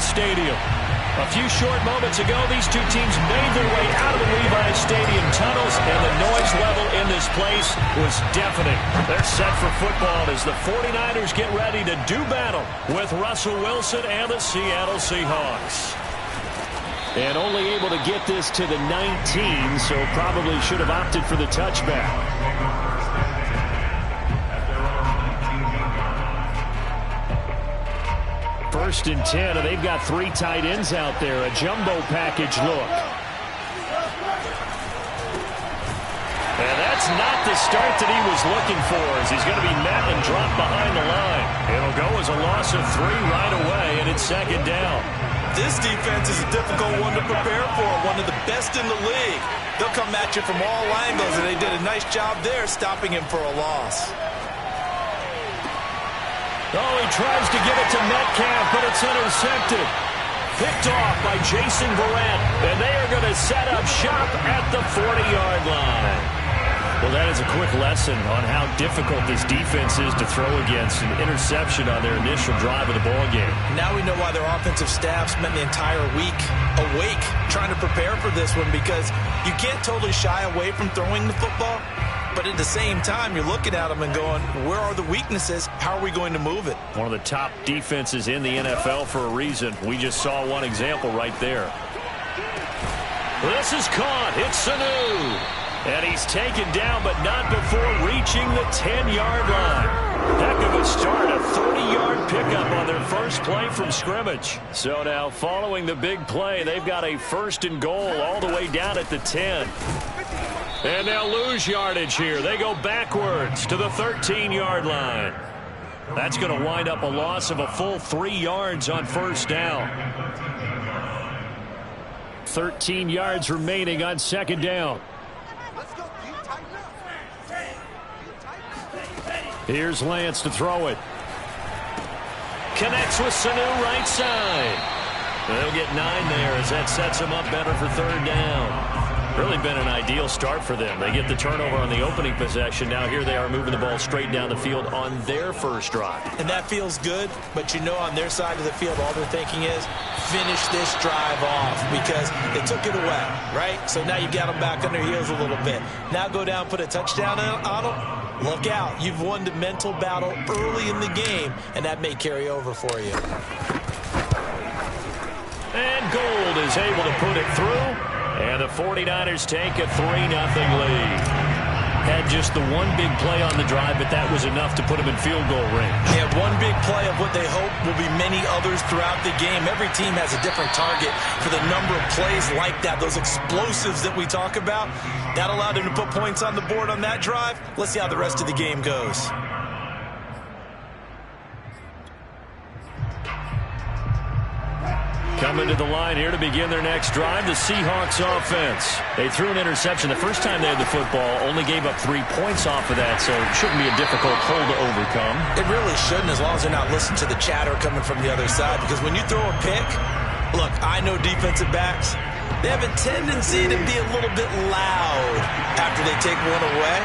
Stadium. A few short moments ago, these two teams made their way out of the Levi's Stadium tunnels, and the noise level in this place was deafening. They're set for football as the 49ers get ready to do battle with Russell Wilson and the Seattle Seahawks. And only able to get this to the 19, so probably should have opted for the touchback. First and 10, and they've got three tight ends out there. A jumbo package look. And that's not the start that he was looking for, as he's going to be met and dropped behind the line. It'll go as a loss of 3 right away, and it's second down. This defense is a difficult one to prepare for, one of the best in the league. They'll come at you from all angles, and they did a nice job there stopping him for a loss. Oh, he tries to give it to Metcalf, but it's intercepted. Picked off by Jason Verrett, and they are going to set up shop at the 40-yard line. Well, that is a quick lesson on how difficult this defense is to throw against. An interception on their initial drive of the ballgame. Now we know why their offensive staff spent the entire week awake trying to prepare for this one, because you can't totally shy away from throwing the football. But at the same time, you're looking at them and going, where are the weaknesses? How are we going to move it? One of the top defenses in the NFL for a reason. We just saw one example right there. This is caught. It's Sanu. And he's taken down, but not before reaching the 10-yard line. Heck of a start, a 30-yard pickup on their first play from scrimmage. So now, following the big play, they've got a first and goal all the way down at the 10. And they'll lose yardage here. They go backwards to the 13-yard line. That's going to wind up a loss of a full 3 yards on first down. 13 yards remaining on second down. Here's Lance to throw it. Connects with Sanu right side. They'll get 9 there as that sets them up better for third down. Really been an ideal start for them. They get the turnover on the opening possession. Now here they are moving the ball straight down the field on their first drive. And that feels good, but you know on their side of the field all they're thinking is finish this drive off, because they took it away, right? So now you've got them back on their heels a little bit. Now go down, put a touchdown on them. Look out. You've won the mental battle early in the game, and that may carry over for you. And Gould is able to put it through. And the 49ers take a 3-0 lead. Had just the one big play on the drive, but that was enough to put them in field goal range. They had one big play of what they hope will be many others throughout the game. Every team has a different target for the number of plays like that, those explosives that we talk about. That allowed them to put points on the board on that drive. Let's see how the rest of the game goes. Coming to the line here to begin their next drive, the Seahawks offense. They threw an interception the first time they had the football, only gave up 3 points off of that, so it shouldn't be a difficult hole to overcome. It really shouldn't, as long as they're not listening to the chatter coming from the other side, because when you throw a pick, look, I know defensive backs, they have a tendency to be a little bit loud after they take one away.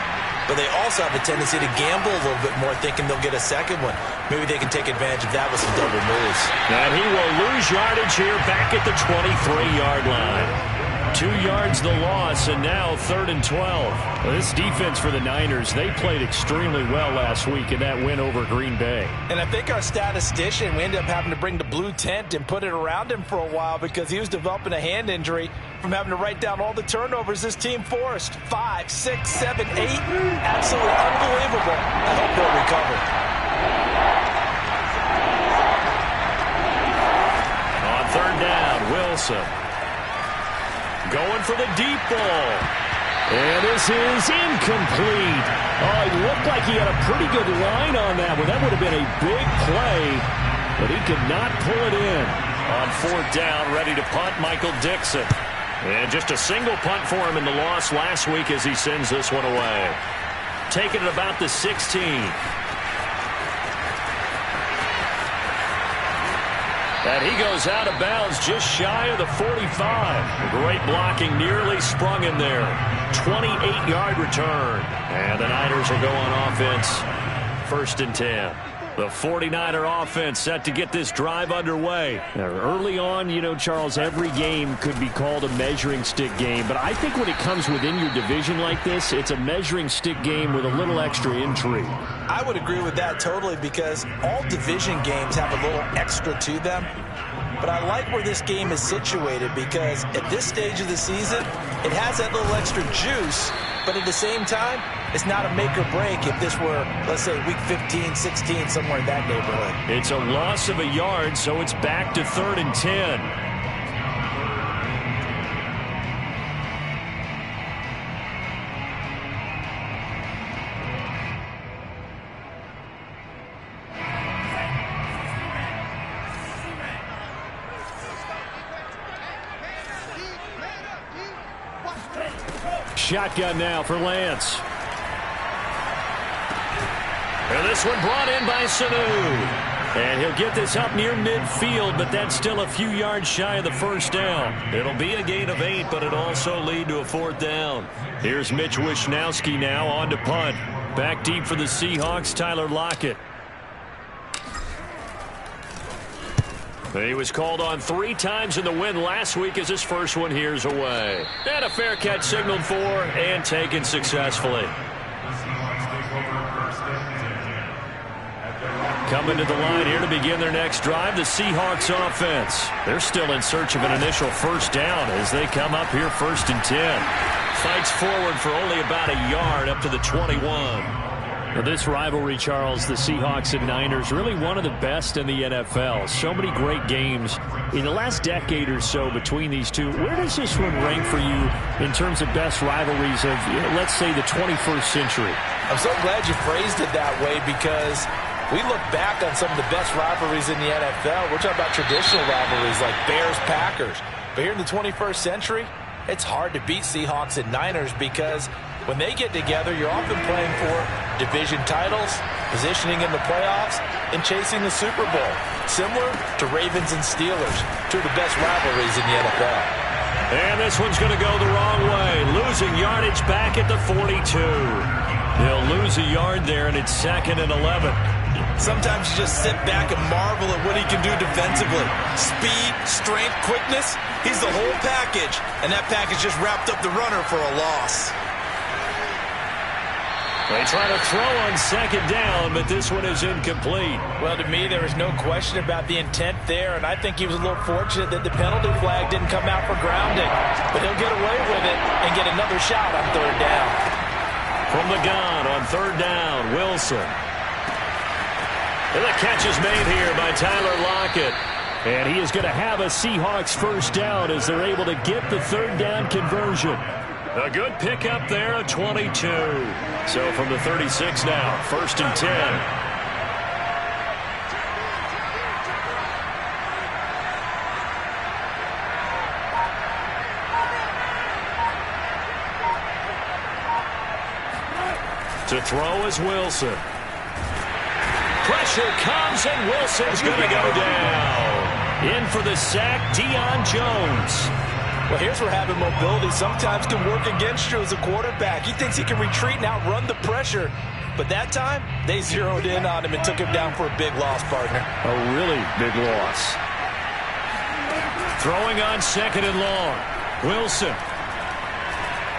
But they also have a tendency to gamble a little bit more, thinking they'll get a second one. Maybe they can take advantage of that with some double moves. And he will lose yardage here back at the 23-yard line. 2 yards the loss, and now 3rd and 12. Well, this defense for the Niners, they played extremely well last week in that win over Green Bay. And I think our statistician, we ended up having to bring the blue tent and put it around him for a while, because he was developing a hand injury from having to write down all the turnovers this team forced. 5, 6, 7, 8. Absolutely unbelievable. I hope he'll recover. On 3rd down, Wilson going for the deep ball. And this is incomplete. Oh, it looked like he had a pretty good line on that one. That would have been a big play, but he could not pull it in. On 4th down, ready to punt, Michael Dixon. And just a single punt for him in the loss last week as he sends this one away. Taking it about the 16. And he goes out of bounds just shy of the 45. Great blocking, nearly sprung him there. 28-yard return. And the Niners will go on offense. 1st and 10. The 49er offense set to get this drive underway. Now, early on, you know, Charles, every game could be called a measuring stick game. But I think when it comes within your division like this, it's a measuring stick game with a little extra intrigue. I would agree with that totally because all division games have a little extra to them. But I like where this game is situated because at this stage of the season, it has that little extra juice. But at the same time, it's not a make or break if this were, let's say, week 15, 16, somewhere in that neighborhood. It's a loss of a yard, so it's back to 3rd and 10. Shotgun now for Lance. And this one brought in by Sanu. And he'll get this up near midfield, but that's still a few yards shy of the first down. It'll be a gain of 8, but it'll also lead to a 4th down. Here's Mitch Wishnowsky now on to punt. Back deep for the Seahawks, Tyler Lockett. He was called on 3 times in the win last week as his first one here's away. And a fair catch signaled for and taken successfully. Coming to the line here to begin their next drive, the Seahawks offense. They're still in search of an initial first down as they come up here 1st and 10. Fights forward for only about a yard up to the 21. Now this rivalry, Charles, the Seahawks and Niners, really one of the best in the NFL. So many great games in the last decade or so between these two. Where does this one rank for you in terms of best rivalries of, you know, let's say, the 21st century? I'm so glad you phrased it that way because we look back on some of the best rivalries in the NFL. We're talking about traditional rivalries like Bears-Packers. But here in the 21st century, it's hard to beat Seahawks and Niners because when they get together, you're often playing for division titles, positioning in the playoffs, and chasing the Super Bowl. Similar to Ravens and Steelers, two of the best rivalries in the NFL. And this one's going to go the wrong way. Losing yardage back at the 42. They'll lose a yard there, and it's 2nd and 11. Sometimes you just sit back and marvel at what he can do defensively. Speed, strength, quickness, he's the whole package. And that package just wrapped up the runner for a loss. They try to throw on 2nd down, but this one is incomplete. Well, to me, there was no question about the intent there, and I think he was a little fortunate that the penalty flag didn't come out for grounding. But he'll get away with it and get another shot on 3rd down. From the gun on 3rd down, Wilson. And the catch is made here by Tyler Lockett. And he is going to have a Seahawks first down as they're able to get the 3rd down conversion. A good pickup there at 22. So from the 36 now, 1st and 10. To throw is Wilson. Pressure comes, and Wilson's going to go down. In for the sack, Deion Jones. Well, here's where having mobility sometimes can work against you as a quarterback. He thinks he can retreat and outrun the pressure. But that time, they zeroed in on him and took him down for a big loss, partner. A really big loss. Throwing on 2nd and long. Wilson.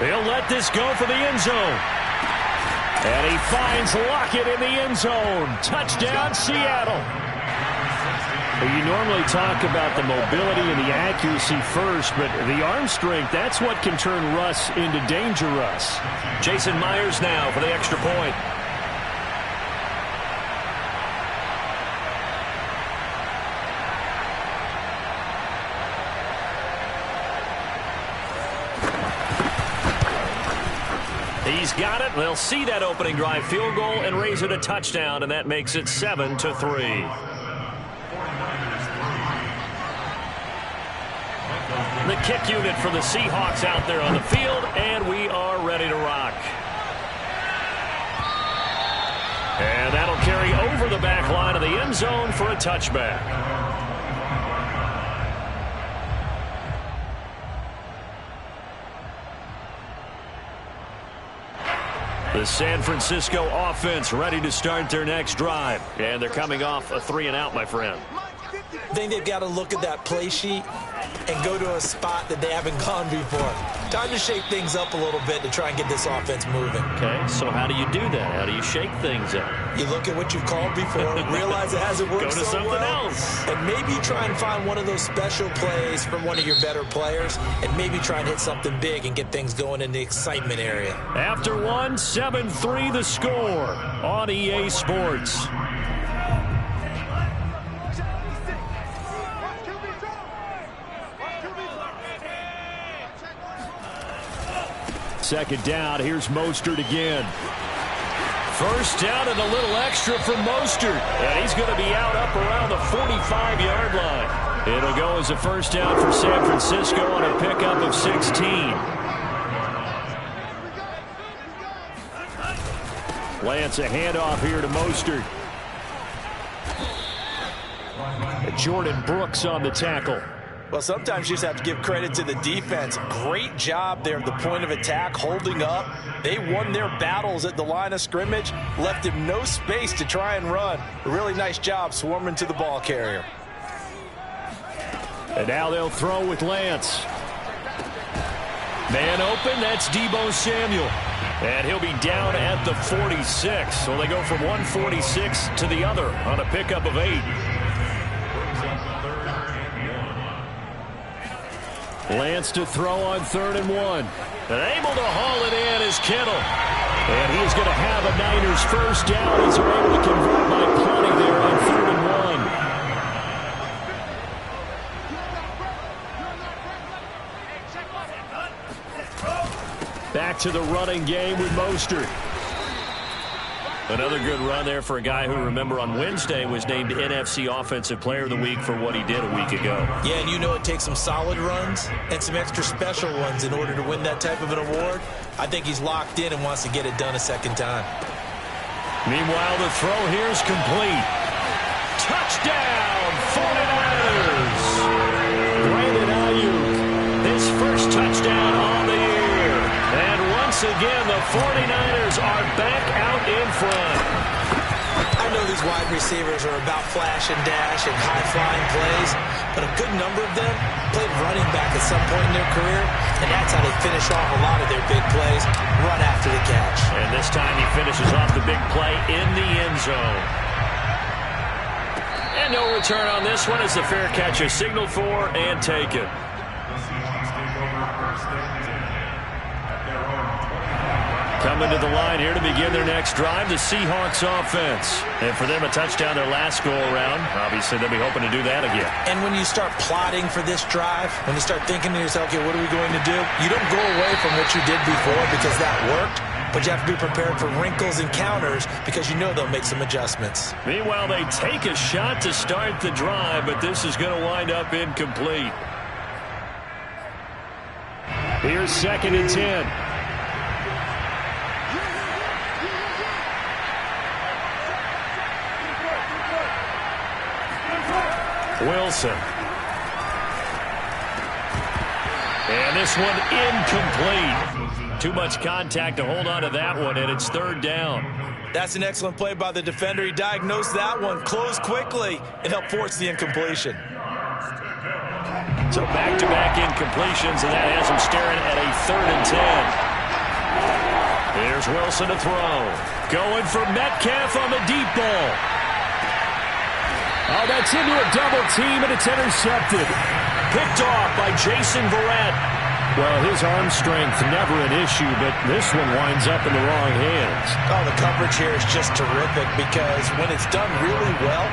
He'll let this go for the end zone. And he finds Lockett in the end zone. Touchdown, Seattle. You normally talk about the mobility and the accuracy first, but the arm strength, that's what can turn Russ into Danger Russ. Jason Myers now for the extra point. He's got it. They'll see that opening drive field goal and raise it a touchdown, and that makes it 7-3. The kick unit for the Seahawks out there on the field, and we are ready to rock. And that'll carry over the back line of the end zone for a touchback. The San Francisco offense ready to start their next drive. And they're coming off a 3-and-out, my friend. I think they've got to look at that play sheet and go to a spot that they haven't gone before. Time to shake things up a little bit to try and get this offense moving. Okay, so how do you do that? How do you shake things up? You look at what you've called before, realize it hasn't worked so well. Go to something else. And maybe try and find one of those special plays from one of your better players, and maybe try and hit something big and get things going in the excitement area. After 7-3 the score on EA Sports. Second down, here's Mostert again. First down and a little extra from Mostert. And he's going to be out up around the 45-yard line. It'll go as a first down for San Francisco on a pickup of 16. Lance, a handoff here to Mostert. Jordan Brooks on the tackle. Well, sometimes you just have to give credit to the defense. Great job there at the point of attack, holding up. They won their battles at the line of scrimmage, left him no space to try and run. A really nice job swarming to the ball carrier. And now they'll throw with Lance. Man open, that's Deebo Samuel. And he'll be down at the 46. So they go from 146 to the other on a pickup of 8. Lance to throw on 3rd and 1. And able to haul it in is Kittle. And he's going to have a Niners first down as they're able to convert by plenty there on 3rd and 1. Back to the running game with Mostert. Another good run there for a guy who, remember, on Wednesday was named NFC Offensive Player of the Week for what he did a week ago. Yeah, and you know it takes some solid runs and some extra special ones in order to win that type of an award. I think he's locked in and wants to get it done a second time. Meanwhile, the throw here is complete. Touchdown, 49ers! Brandon Ayuk, his first touchdown on the year. And once again, the 49ers are back out in front. I know these wide receivers are about flash and dash and high-flying plays, but a good number of them played running back at some point in their career, and that's how they finish off a lot of their big plays, run after the catch. And this time he finishes off the big play in the end zone. And no return on this one as the fair catch is signaled for and taken. Coming to the line here to begin their next drive, the Seahawks offense. And for them, a touchdown their last go-around. Obviously, they'll be hoping to do that again. And when you start plotting for this drive, when you start thinking to yourself, okay, what are we going to do? You don't go away from what you did before because that worked, but you have to be prepared for wrinkles and counters because you know they'll make some adjustments. Meanwhile, they take a shot to start the drive, but this is going to wind up incomplete. Here's 2nd and 10. Wilson. And this one incomplete. Too much contact to hold on to that one, and it's 3rd down. That's an excellent play by the defender. He diagnosed that one, closed quickly, and helped force the incompletion. So back-to-back incompletions, and that has him staring at a 3rd and 10. Here's Wilson to throw. Going for Metcalf on the deep ball. Oh, that's into a double team, and it's intercepted. Picked off by Jason Verrett. Well, his arm strength never an issue, but this one winds up in the wrong hands. Oh, the coverage here is just terrific because when it's done really well,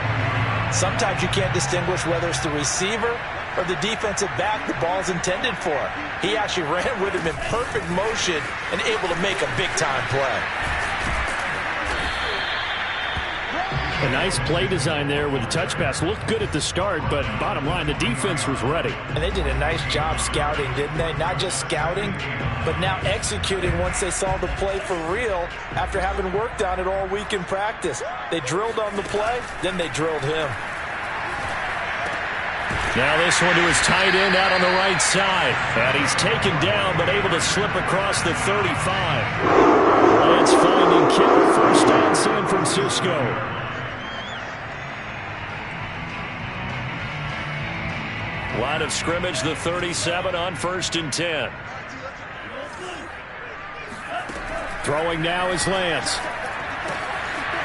sometimes you can't distinguish whether it's the receiver or the defensive back the ball's intended for. He actually ran with him in perfect motion and able to make a big-time play. A nice play design there with the touch pass. Looked good at the start, but bottom line, the defense was ready. And they did a nice job scouting, didn't they? Not just scouting, but now executing once they saw the play for real after having worked on it all week in practice. They drilled on the play, then they drilled him. Now this one to his tight end out on the right side. And he's taken down but able to slip across the 35. Lance finding Kittle. First down, San Francisco. Line of scrimmage, the 37 on 1st and 10. Throwing now is Lance.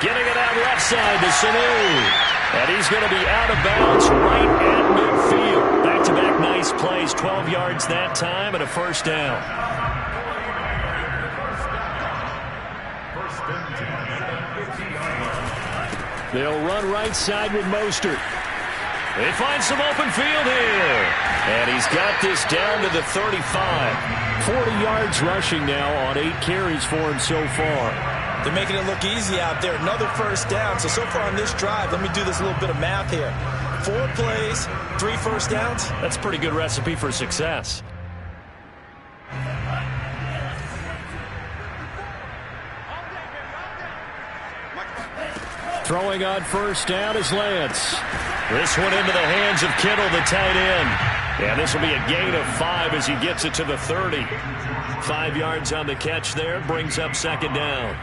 Getting it out left side to Sanu. And he's going to be out of bounds right at midfield. Back-to-back nice plays, 12 yards that time and a first down. They'll run right side with Mostert. They find some open field here. And he's got this down to the 35. 40 yards rushing now on 8 carries for him so far. They're making it look easy out there. Another first down. So far on this drive, let me do this little bit of math here. 4 plays, 3 first downs. That's a pretty good recipe for success. Throwing on first down is Lance. This one into the hands of Kittle, the tight end. And this will be a gain of 5 as he gets it to the 30. 5 yards on the catch there, brings up second down.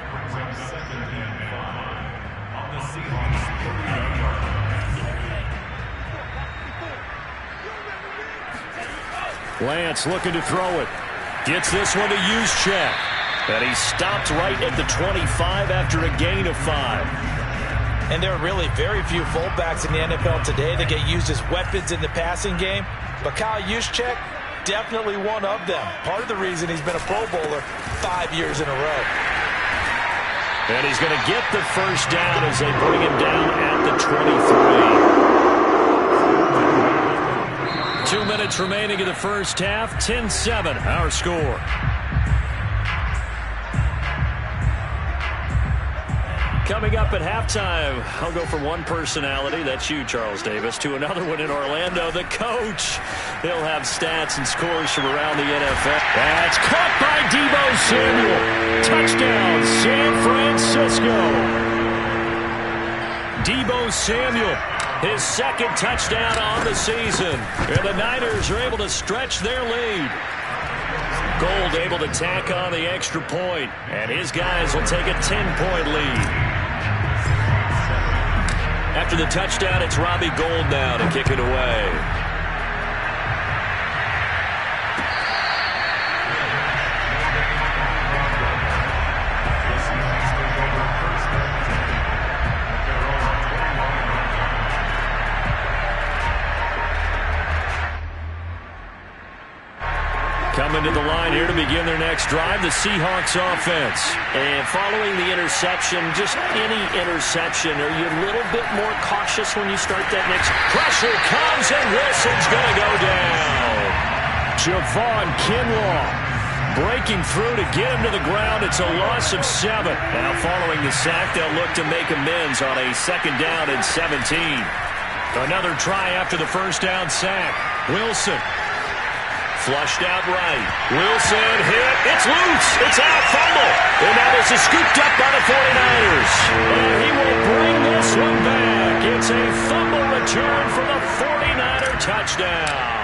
Lance looking to throw it. Gets this one to Juszczyk. And he stopped right at the 25 after a gain of 5. And there are really very few fullbacks in the NFL today that get used as weapons in the passing game. But Kyle Juszczyk, definitely one of them. Part of the reason he's been a Pro Bowler 5 years in a row. And he's going to get the first down as they bring him down at the 23. 2 minutes remaining in the first half. 10-7, our score. Coming up at halftime, I'll go from one personality, that's you, Charles Davis, to another one in Orlando, the coach. He'll have stats and scores from around the NFL. That's caught by Deebo Samuel. Touchdown, San Francisco. Deebo Samuel, his second touchdown on the season. And the Niners are able to stretch their lead. Gold able to tack on the extra point, and his guys will take a 10-point lead. After the touchdown, it's Robbie Gould now to kick it away. Coming to the line here to begin their next drive, the Seahawks offense. And following the interception, just any interception, are you a little bit more cautious when you start that next? Pressure comes and Wilson's going to go down. Javon Kinlaw breaking through to get him to the ground. It's a loss of 7. Now following the sack, they'll look to make amends on a second down and 17. Another try after the first down sack. Wilson. Flushed out right. Wilson hit. It's loose. It's out. Fumble. And now this is scooped up by the 49ers. And he will bring this one back. It's a fumble return for the 49er touchdown.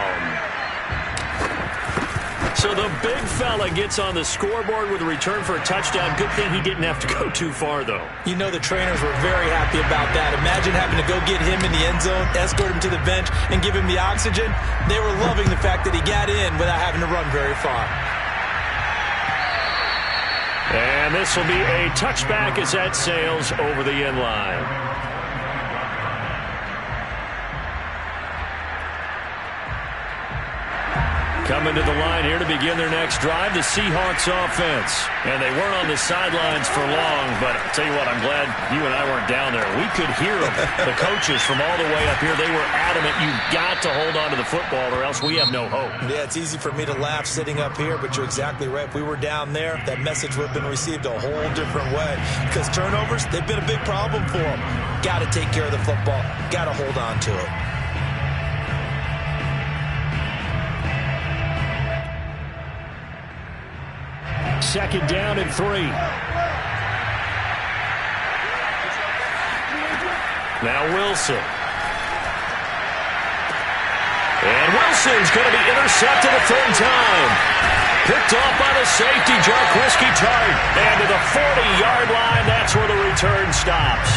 So the big fella gets on the scoreboard with a return for a touchdown. Good thing he didn't have to go too far, though. You know the trainers were very happy about that. Imagine having to go get him in the end zone, escort him to the bench, and give him the oxygen. They were loving the fact that he got in without having to run very far. And this will be a touchback as that sails over the end line. Coming to the line here to begin their next drive, the Seahawks offense. And they weren't on the sidelines for long, but I'll tell you what, I'm glad you and I weren't down there. We could hear them, the coaches from all the way up here. They were adamant, you've got to hold on to the football or else we have no hope. Yeah, it's easy for me to laugh sitting up here, but you're exactly right. If we were down there, that message would have been received a whole different way. Because turnovers, they've been a big problem for them. Got to take care of the football. Got to hold on to it. Second down and 3. Now Wilson. Wilson's going to be intercepted a third time. Picked off by the safety, Jaquiski Tartt. And to the 40-yard line, that's where the return stops.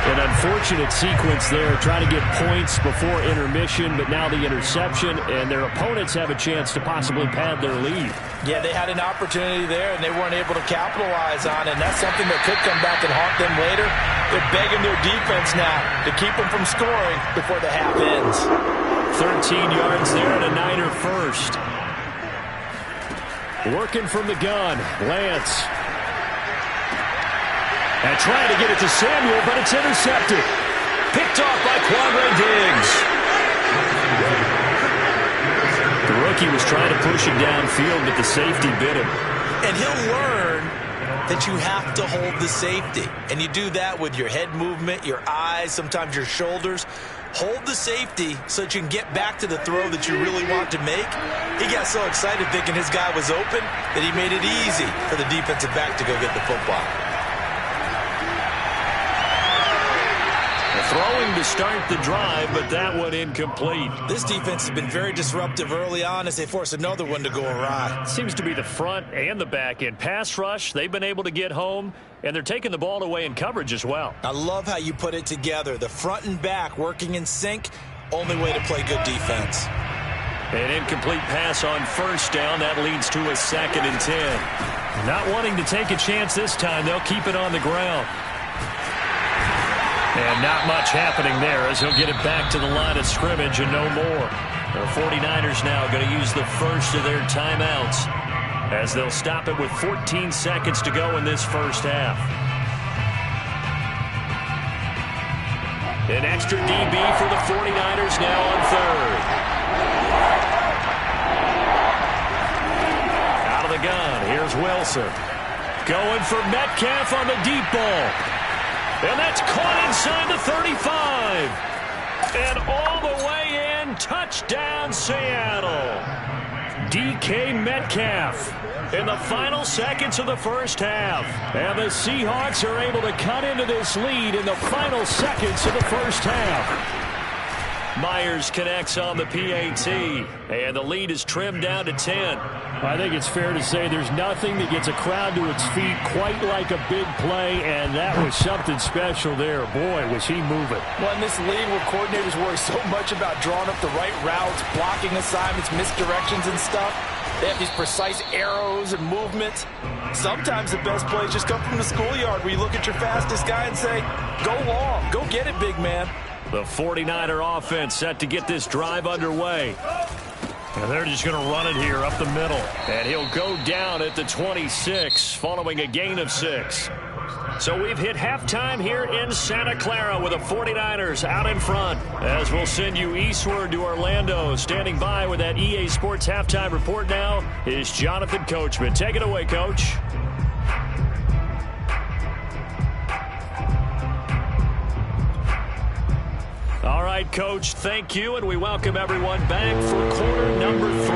An unfortunate sequence there, trying to get points before intermission, but now the interception, and their opponents have a chance to possibly pad their lead. Yeah, they had an opportunity there, and they weren't able to capitalize on it, and that's something that could come back and haunt them later. They're begging their defense now to keep them from scoring before the half ends. 13 yards there and a Niner first. Working from the gun, Lance. And trying to get it to Samuel, but it's intercepted. Picked off by Quandre Diggs. The rookie was trying to push him downfield, but the safety bit him. And he'll learn that you have to hold the safety. And you do that with your head movement, your eyes, sometimes your shoulders. Hold the safety so that you can get back to the throw that you really want to make. He got so excited thinking his guy was open that he made it easy for the defensive back to go get the football. Throwing to start the drive, but that one incomplete. This defense has been very disruptive early on as they force another one to go awry. Seems to be the front and the back end. Pass rush, they've been able to get home, and they're taking the ball away in coverage as well. I love how you put it together. The front and back working in sync, only way to play good defense. An incomplete pass on first down. That leads to a 2nd and 10. Not wanting to take a chance this time, they'll keep it on the ground. And not much happening there as he'll get it back to the line of scrimmage and no more. The 49ers now going to use the first of their timeouts as they'll stop it with 14 seconds to go in this first half. An extra DB for the 49ers now on third. Out of the gun, here's Wilson. Going for Metcalf on the deep ball. And that's caught inside the 35. And all the way in, touchdown Seattle. DK Metcalf in the final seconds of the first half. And the Seahawks are able to cut into this lead in the final seconds of the first half. Myers connects on the PAT, and the lead is trimmed down to 10. I think it's fair to say there's nothing that gets a crowd to its feet quite like a big play, and that was something special there. Boy, was he moving. Well, in this league where coordinators worry so much about drawing up the right routes, blocking assignments, misdirections and stuff, they have these precise arrows and movements. Sometimes the best plays just come from the schoolyard where you look at your fastest guy and say, go long, go get it, big man. The 49er offense set to get this drive underway. And they're just going to run it here up the middle. And he'll go down at the 26 following a gain of 6. So we've hit halftime here in Santa Clara with the 49ers out in front. As we'll send you eastward to Orlando. Standing by with that EA Sports halftime report now is Jonathan Coachman. Take it away, Coach. All right, Coach, thank you, and we welcome everyone back for quarter number 3.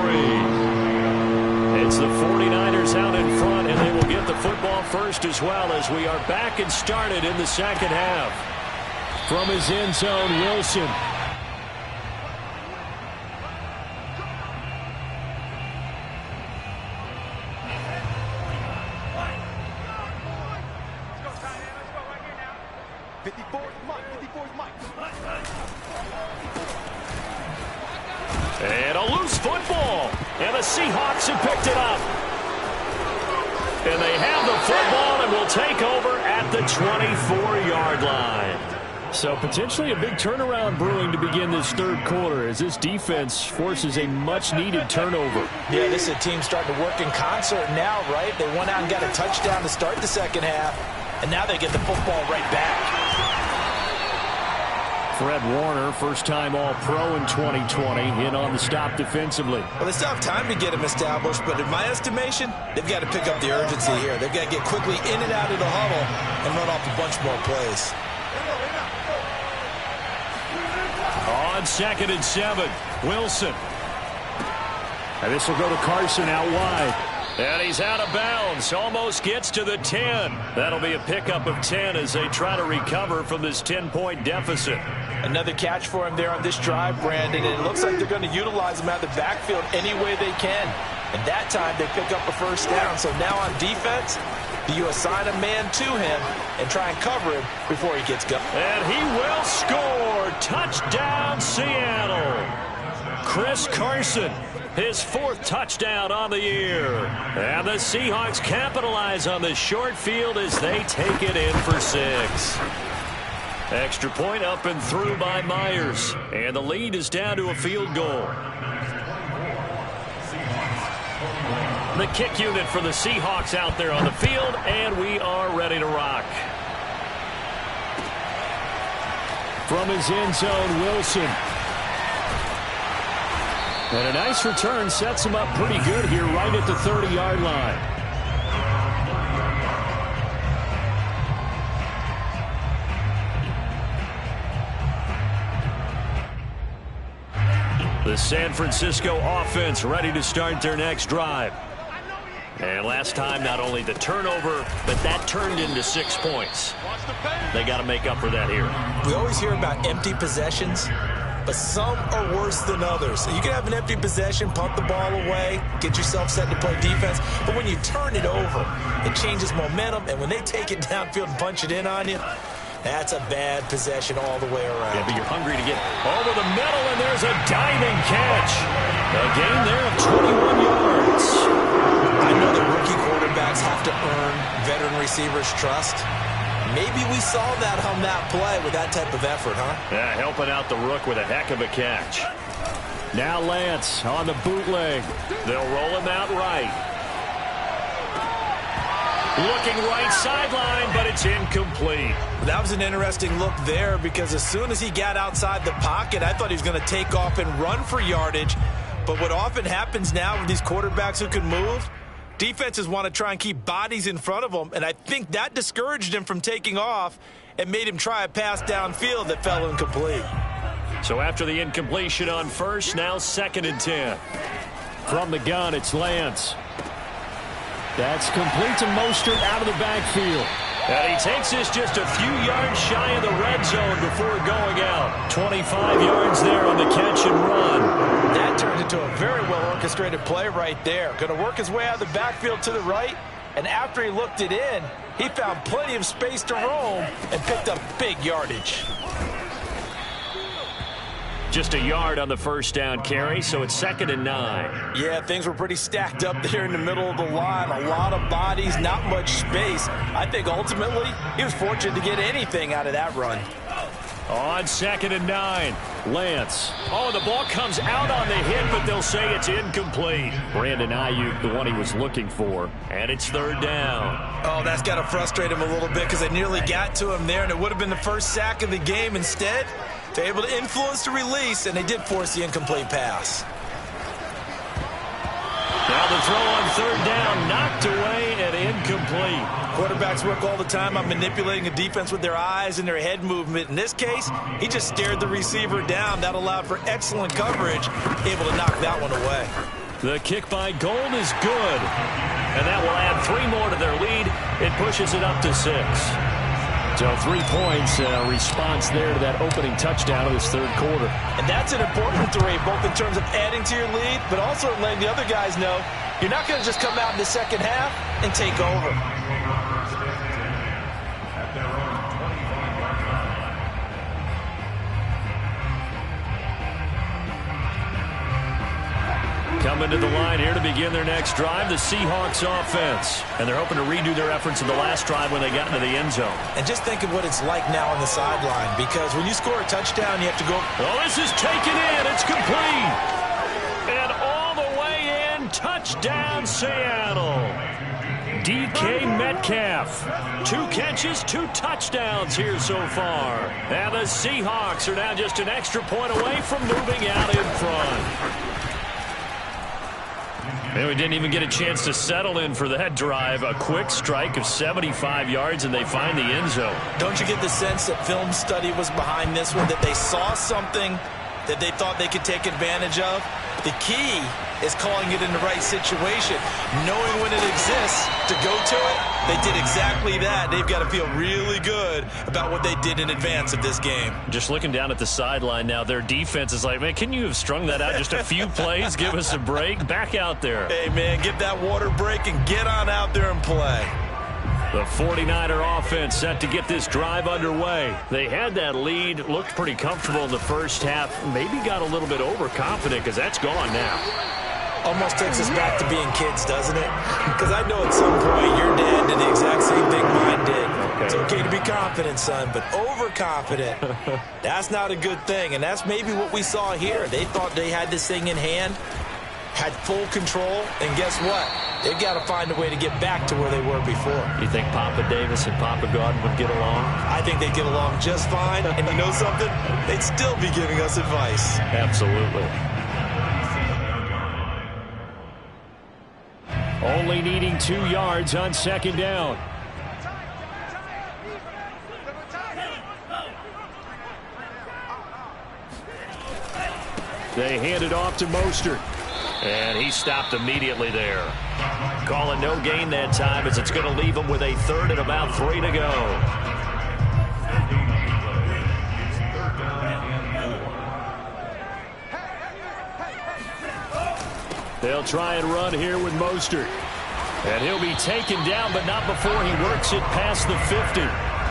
It's the 49ers out in front, and they will get the football first as well as we are back and started in the second half. From his end zone, Wilson. And a loose football. And the Seahawks have picked it up. And they have the football and will take over at the 24-yard line. So potentially a big turnaround brewing to begin this third quarter as this defense forces a much-needed turnover. Yeah, this is a team starting to work in concert now, right? They went out and got a touchdown to start the second half, and now they get the football right back. Fred Warner, first-time All-Pro in 2020, in on the stop defensively. Well, they still have time to get him established, but in my estimation, they've got to pick up the urgency here. They've got to get quickly in and out of the huddle and run off a bunch more plays. On 2nd and 7, Wilson. And this will go to Carson out wide. And he's out of bounds. Almost gets to the 10. That'll be a pickup of 10 as they try to recover from this 10-point deficit. Another catch for him there on this drive, Brandon. And it looks like they're going to utilize him out of the backfield any way they can. And that time they pick up a first down. So now on defense, do you assign a man to him and try and cover him before he gets going? And he will score. Touchdown, Seattle. Chris Carson, his 4th touchdown on the year. And the Seahawks capitalize on this short field as they take it in for 6. Extra point up and through by Myers. And the lead is down to a field goal. The kick unit for the Seahawks out there on the field, and we are ready to rock. From his end zone, Wilson. And a nice return sets him up pretty good here right at the 30-yard line. The San Francisco offense ready to start their next drive. And last time, not only the turnover, but that turned into 6 points. They got to make up for that here. We always hear about empty possessions, but some are worse than others. You can have an empty possession, punt the ball away, get yourself set to play defense, but when you turn it over, it changes momentum, and when they take it downfield and punch it in on you, that's a bad possession all the way around. Yeah, but you're hungry to get over the middle, and there's a diving catch. A gain there of 21 yards. I know that rookie quarterbacks have to earn veteran receivers' trust. Maybe we saw that on that play with that type of effort, huh? Yeah, helping out the rook with a heck of a catch. Now Lance on the bootleg. They'll roll him out right. Looking right sideline, but it's incomplete. That was an interesting look there because as soon as he got outside the pocket, I thought he was going to take off and run for yardage. But what often happens now with these quarterbacks who can move, defenses want to try and keep bodies in front of them, and I think that discouraged him from taking off and made him try a pass downfield that fell incomplete. So after the incompletion on first, now 2nd and 10. From the gun, it's Lance. That's complete to Mostert out of the backfield. And he takes this just a few yards shy of the red zone before going out. 25 yards there on the catch and run. That turned into a very well-orchestrated play right there. Going to work his way out of the backfield to the right, and after he looked it in, he found plenty of space to roam and picked up big yardage. Just a yard on the first down carry, so it's 2nd and 9. Yeah, things were pretty stacked up there in the middle of the line. A lot of bodies, not much space. I think ultimately he was fortunate to get anything out of that run. On 2nd and 9, Lance. Oh, the ball comes out on the hit, but they'll say it's incomplete. Brandon Ayuk, the one he was looking for, and it's 3rd down. Oh, that's got to frustrate him a little bit because they nearly got to him there, and it would have been the first sack of the game. Instead, they're able to influence the release, and they did force the incomplete pass. Now the throw on 3rd down, knocked away and incomplete. Quarterbacks work all the time on manipulating a defense with their eyes and their head movement. In this case, he just stared the receiver down. That allowed for excellent coverage, able to knock that one away. The kick by Gold is good, and that will add 3 more to their lead. It pushes it up to 6. So 3 points, response there to that opening touchdown of this 3rd quarter. And that's an important 3, both in terms of adding to your lead, but also letting the other guys know you're not going to just come out in the second half and take over. Coming to the line here to begin their next drive, the Seahawks offense. And they're hoping to redo their efforts in the last drive when they got into the end zone. And just think of what it's like now on the sideline, because when you score a touchdown, you have to go. Oh, this is taken in. It's complete. And all the way in, touchdown Seattle. DK Metcalf. 2 catches, 2 touchdowns here so far. And the Seahawks are now just an extra point away from moving out in front. And we didn't even get a chance to settle in for that drive. A quick strike of 75 yards, and they find the end zone. Don't you get the sense that film study was behind this one, that they saw something that they thought they could take advantage of? The key is calling it in the right situation. Knowing when it exists to go to it, they did exactly that. They've got to feel really good about what they did in advance of this game. Just looking down at the sideline now, their defense is like, man, can you have strung that out just a few plays? Give us a break. Back out there. Hey, man, give that water break and get on out there and play. The 49er offense set to get this drive underway. They had that lead, looked pretty comfortable in the first half, maybe got a little bit overconfident because that's gone now. Almost takes us back to being kids, doesn't it? Because I know at some point your dad did the exact same thing mine did. Okay. It's okay to be confident, son, but overconfident, that's not a good thing. And that's maybe what we saw here. They thought they had this thing in hand, had full control, and guess what? They've got to find a way to get back to where they were before. You think Papa Davis and Papa Gordon would get along? I think they'd get along just fine. And you know something? They'd still be giving us advice. Absolutely. Only needing 2 yards on second down. They hand it off to Mostert. And he stopped immediately there. Calling no gain that time as it's going to leave him with a 3rd and about 3 to go. They'll try and run here with Mostert. And he'll be taken down, but not before he works it past the 50.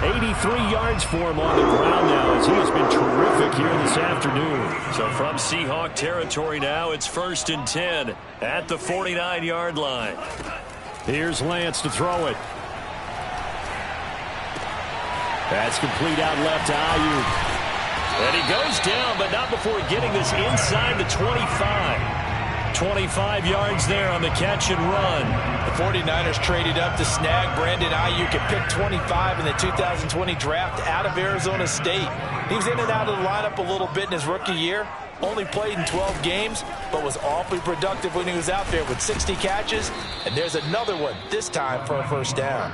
83 yards for him on the ground now as he has been terrific here this afternoon. So from Seahawk territory now, it's 1st and 10 at the 49-yard line. Here's Lance to throw it. That's complete out left to Ayuk. And he goes down, but not before getting this inside the 25. 25 yards there on the catch and run. The 49ers traded up to snag Brandon Ayuk at pick 25 in the 2020 draft out of Arizona State. He was in and out of the lineup a little bit in his rookie year. Only played in 12 games, but was awfully productive when he was out there with 60 catches. And there's another one, this time for a 1st down.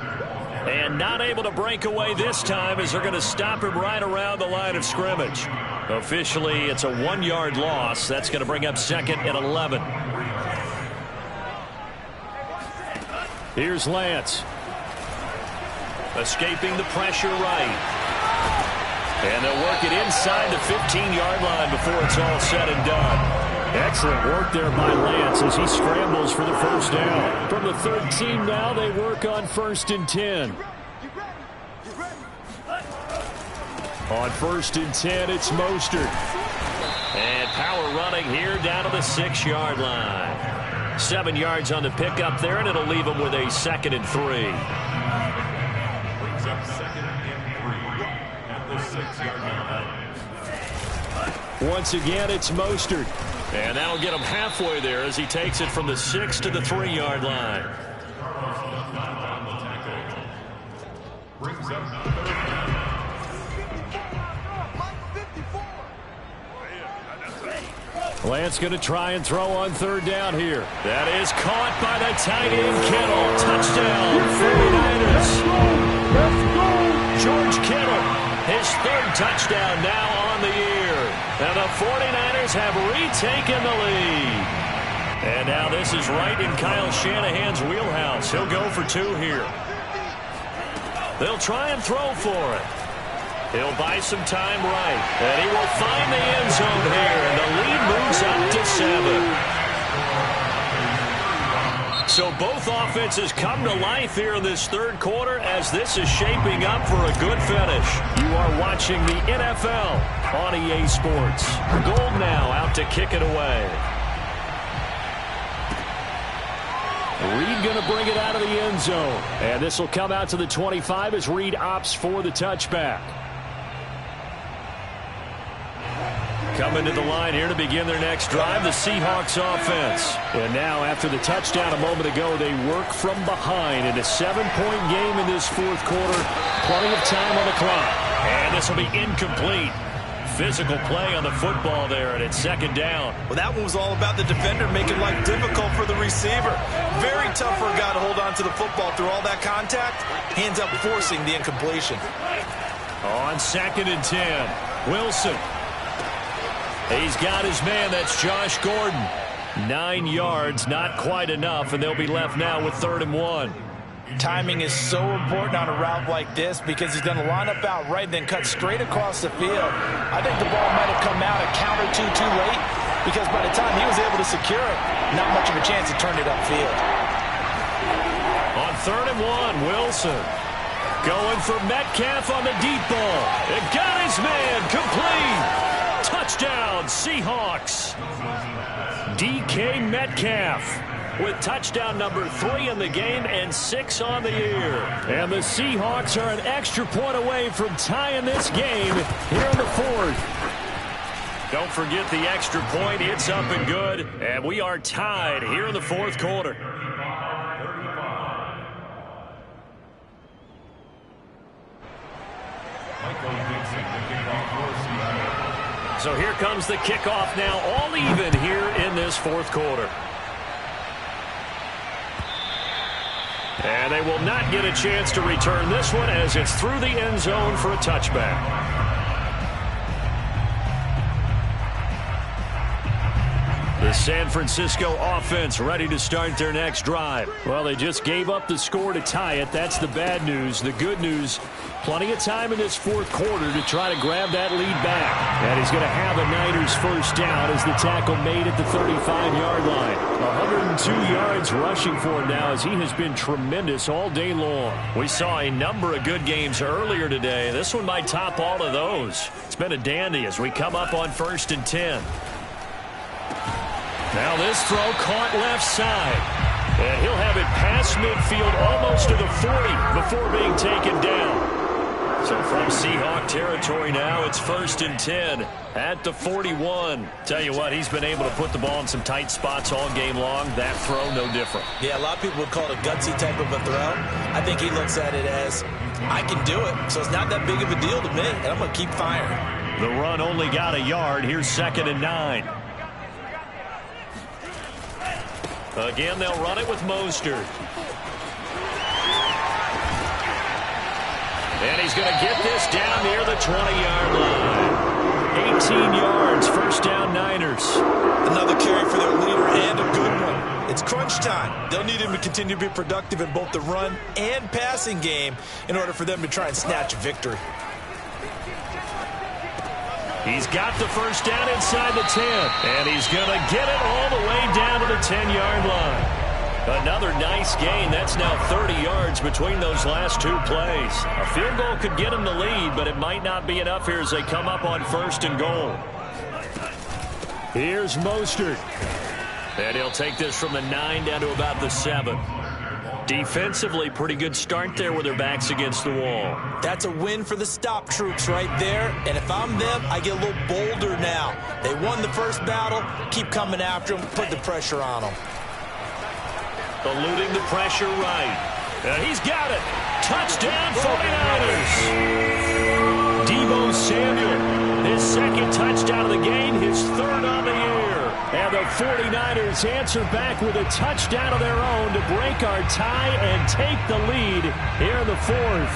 And not able to break away this time as they're going to stop him right around the line of scrimmage. Officially, it's a 1-yard loss. That's going to bring up 2nd and 11. Here's Lance. Escaping the pressure right. And they'll work it inside the 15-yard line before it's all said and done. Excellent work there by Lance as he scrambles for the 1st down. From the 13 now, they work on 1st and 10. On 1st and 10, it's Mostert. And power running here down to the 6-yard line. 7 yards on the pickup there, and it'll leave him with a 2nd and 3. Brings up 2nd and 3 at the 6-yard line. Once again, it's Mostert. And that'll get him halfway there as he takes it from the 6 to the 3-yard line. Brings up 3rd. Lance going to try and throw on 3rd down here. That is caught by the tight end, Kittle. Touchdown, 49ers. Let's go. George Kittle, his 3rd touchdown now on the year. And the 49ers have retaken the lead. And now this is right in Kyle Shanahan's wheelhouse. He'll go for 2 here. They'll try and throw for it. He'll buy some time right. And he will find the end zone here. And the lead moves up to 7. So both offenses come to life here in this 3rd quarter as this is shaping up for a good finish. You are watching the NFL on EA Sports. Gold now out to kick it away. Reed going to bring it out of the end zone. And this will come out to the 25 as Reed opts for the touchback. Coming to the line here to begin their next drive, the Seahawks offense. And now after the touchdown a moment ago, they work from behind in a 7-point game in this 4th quarter. Plenty of time on the clock. And this will be incomplete. Physical play on the football there, and it's 2nd down. Well, that one was all about the defender making life difficult for the receiver. Very tough for a guy to hold on to the football through all that contact. He ends up forcing the incompletion. On 2nd and 10, Wilson. He's got his man. That's Josh Gordon. 9 yards, not quite enough, and they'll be left now with 3rd and 1. Timing is so important on a route like this because he's going to line up out right and then cut straight across the field. I think the ball might have come out a count or two too late because by the time he was able to secure it, not much of a chance to turn it upfield. On 3rd and 1, Wilson going for Metcalf on the deep ball. It got his man complete. Touchdown, Seahawks. DK Metcalf with touchdown number 3 in the game and 6 on the year. And the Seahawks are an extra point away from tying this game here in the 4th. Don't forget the extra point. It's up and good. And we are tied here in the 4th quarter. So here comes the kickoff now, all even here in this 4th quarter. And they will not get a chance to return this one as it's through the end zone for a touchback. The San Francisco offense ready to start their next drive. Well, they just gave up the score to tie it. That's the bad news. The good news, plenty of time in this 4th quarter to try to grab that lead back. And he's going to have a Niners first down as the tackle made at the 35-yard line. 102 yards rushing for him now as he has been tremendous all day long. We saw a number of good games earlier today. This one might top all of those. It's been a dandy as we come up on 1st and 10. Now this throw caught left side. And he'll have it past midfield almost to the 40 before being taken down. So from Seahawk territory now, it's 1st and 10 at the 41. Tell you what, he's been able to put the ball in some tight spots all game long. That throw, no different. Yeah, a lot of people would call it a gutsy type of a throw. I think he looks at it as, I can do it, so it's not that big of a deal to me, and I'm going to keep firing. The run only got a yard. Here's 2nd and 9. Again, they'll run it with Mostert. And he's going to get this down near the 20-yard line. 18 yards, first down Niners. Another carry for their leader and a good one. It's crunch time. They'll need him to continue to be productive in both the run and passing game in order for them to try and snatch a victory. He's got the first down inside the 10, and he's going to get it all the way down to the 10-yard line. Another nice gain. That's now 30 yards between those last 2 plays. A field goal could get him the lead, but it might not be enough here as they come up on 1st and goal. Here's Mostert. And he'll take this from the 9 down to about the 7. Defensively, pretty good start there with their backs against the wall. That's a win for the stop troops right there. And if I'm them, I get a little bolder now. They won the first battle. Keep coming after them. Put the pressure on them. Eluding the pressure right. And he's got it. Touchdown 49ers. Deebo Samuel, his 2nd touchdown of the game, his 3rd on the year. And the 49ers answer back with a touchdown of their own to break our tie and take the lead here in the 4th.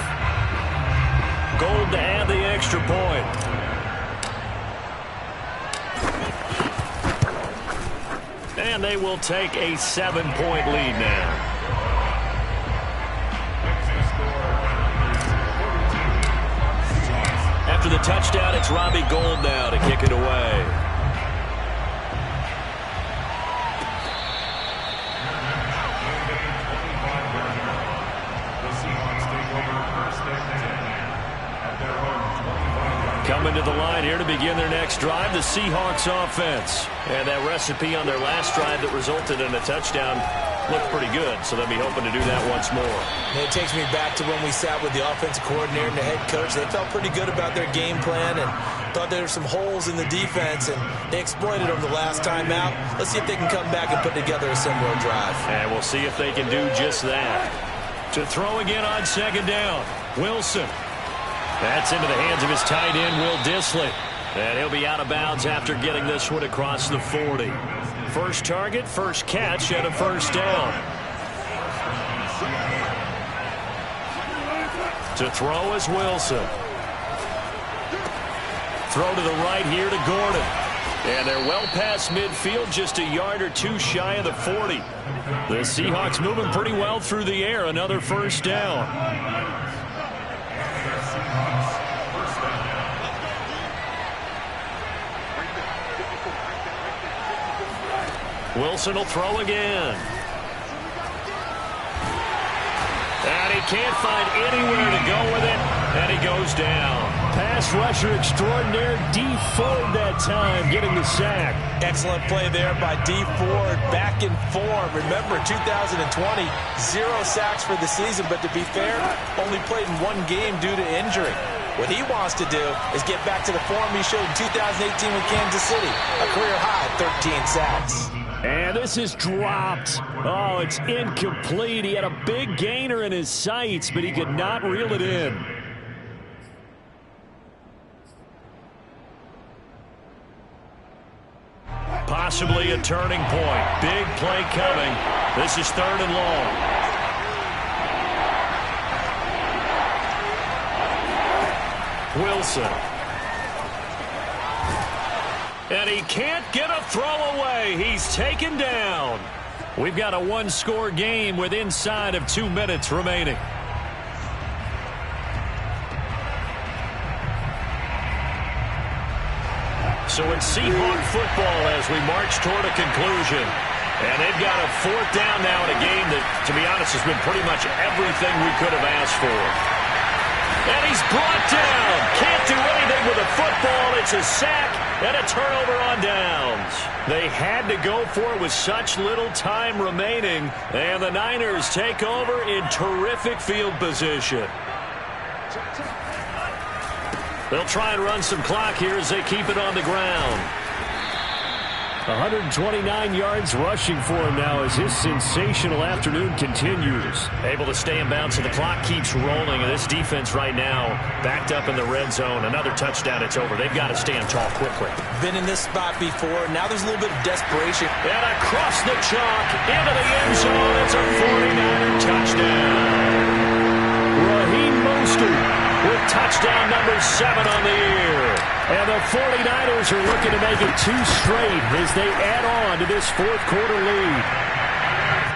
Gold to add the extra point. And they will take a 7-point lead now. After the touchdown, it's Robbie Gould now to kick it away. Coming to the line here to begin their next drive, the Seahawks offense. And that recipe on their last drive that resulted in a touchdown looked pretty good, so they'll be hoping to do that once more. And it takes me back to when we sat with the offensive coordinator and the head coach. They felt pretty good about their game plan and thought there were some holes in the defense, and they exploited them the last time out. Let's see if they can come back and put together a similar drive. And we'll see if they can do just that. To throw again on 2nd down, Wilson. That's into the hands of his tight end, Will Dissly. And he'll be out of bounds after getting this one across the 40. First target, first catch, and a first down. To throw is Wilson. Throw to the right here to Gordon. And they're well past midfield, just a yard or two shy of the 40. The Seahawks moving pretty well through the air. Another first down. Wilson will throw again. And he can't find anywhere to go with it, and he goes down. Pass rusher extraordinaire, Dee Ford that time, getting the sack. Excellent play there by Dee Ford, back in form. Remember, 2020, 0 sacks for the season, but to be fair, only played in 1 game due to injury. What he wants to do is get back to the form he showed in 2018 with Kansas City, a career high 13 sacks. And this is dropped. Oh, it's incomplete. He had a big gainer in his sights, but he could not reel it in. Possibly a turning point. Big play coming. This is 3rd and long. Wilson. And he can't get a throw away. He's taken down. We've got a 1-score game with inside of 2 minutes remaining. So it's Seahawk football as we march toward a conclusion. And they've got a 4th down now in a game that, to be honest, has been pretty much everything we could have asked for. And he's brought down. Can't do anything with a football. It's a sack and a turnover on downs. They had to go for it with such little time remaining. And the Niners take over in terrific field position. They'll try and run some clock here as they keep it on the ground. 129 yards rushing for him now as his sensational afternoon continues. Able to stay in bounds, and the clock keeps rolling. And this defense right now backed up in the red zone. Another touchdown, it's over. They've got to stand tall quickly. Been in this spot before. Now there's a little bit of desperation. And across the chalk into the end zone. It's a 49er touchdown. Raheem Mostert with touchdown number 7 on the year. And the 49ers are looking to make it 2 straight as they add on to this 4th quarter lead.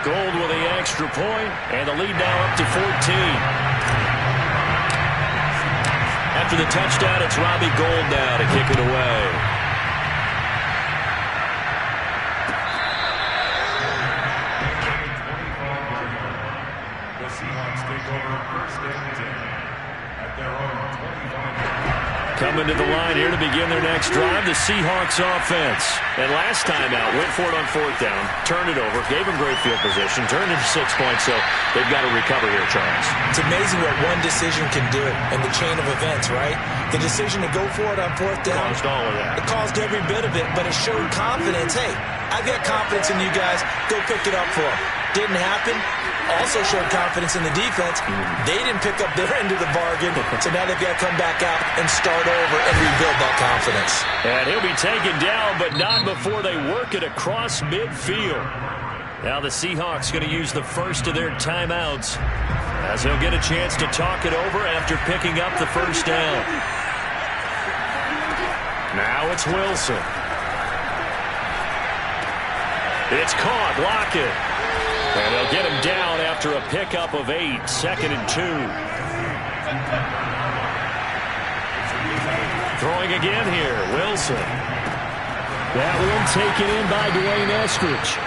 Gold with the extra point, and the lead now up to 14. After the touchdown, it's Robbie Gould now to kick it away. The Seahawks take over 1st and 10 at their own 25. Coming to the line here to begin their next drive, the Seahawks offense. And last time out, went for it on 4th down, turned it over, gave them great field position, turned into 6 points, so they've got to recover here, Charles. It's amazing what one decision can do in the chain of events, right? The decision to go for it on 4th down. Caused all of that. It caused every bit of it, but it showed confidence. Hey, I've got confidence in you guys. Go pick it up for them. Didn't happen. Also showed confidence in the defense. They didn't pick up their end of the bargain, so now they've got to come back out and start over and rebuild that confidence. And he'll be taken down, but not before they work it across midfield. Now the Seahawks going to use the first of their timeouts as they'll get a chance to talk it over after picking up the 1st down. Now it's Wilson. It's caught. Lockett. And they'll get him down after a pickup of 8. 2nd and 2. Throwing again here. Wilson. That one taken in by Dwayne Eskridge.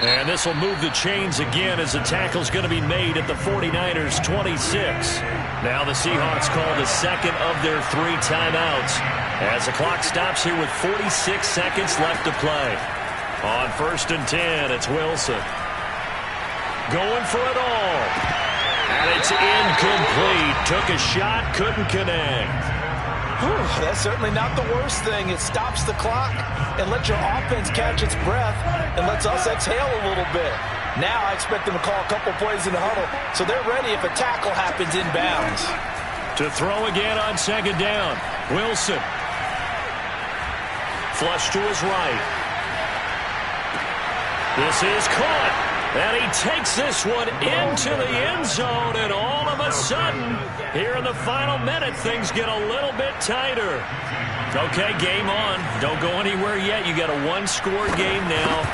And this will move the chains again as the tackle's going to be made at the 49ers' 26. Now the Seahawks call the 2nd of their 3 timeouts as the clock stops here with 46 seconds left to play. On 1st and 10, it's Wilson. Going for it all. And it's incomplete. Took a shot, couldn't connect. That's certainly not the worst thing. It stops the clock and lets your offense catch its breath and lets us exhale a little bit. Now I expect them to call a couple plays in the huddle so they're ready if a tackle happens inbounds. To throw again on 2nd down. Wilson. Flush to his right. This is caught. And he takes this one into the end zone, and all of a sudden, here in the final minute, things get a little bit tighter. Okay, game on. Don't go anywhere yet. You got a one-score game now.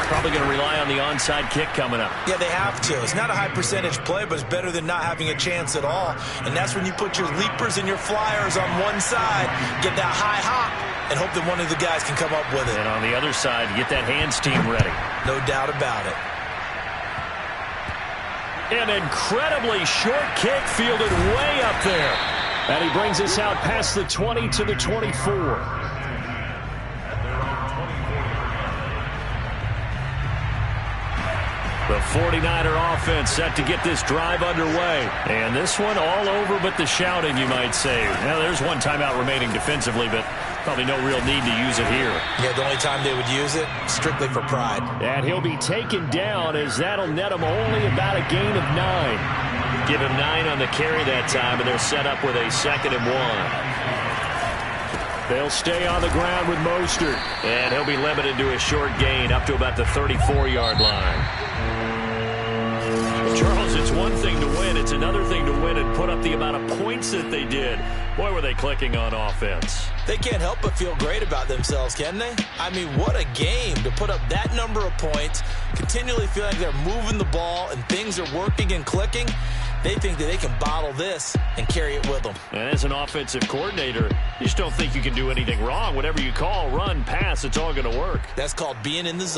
Probably going to rely on the onside kick coming up. Yeah, they have to. It's not a high-percentage play, but it's better than not having a chance at all. And that's when you put your leapers and your flyers on one side, get that high hop, and hope that one of the guys can come up with it. And on the other side, get that hands team ready. No doubt about it. An incredibly short kick fielded way up there. And he brings us out past the 20 to the 24. The 49er offense set to get this drive underway. And this one all over but the shouting, you might say. Now, there's one timeout remaining defensively, but probably no real need to use it here. Yeah, the only time they would use it, strictly for pride. And he'll be taken down as that'll net him only about a gain of 9. Give him 9 on the carry that time, and they're set up with a 2nd and 1. They'll stay on the ground with Mostert. And he'll be limited to a short gain up to about the 34-yard line. Charles, it's one thing to win. It's another thing to win and put up the amount of points that they did. Boy, were they clicking on offense. They can't help but feel great about themselves, can they? I mean, what a game to put up that number of points, continually feel like they're moving the ball and things are working and clicking. They think that they can bottle this and carry it with them. And as an offensive coordinator, you just don't think you can do anything wrong. Whatever you call, run, pass, it's all going to work. That's called being in the zone.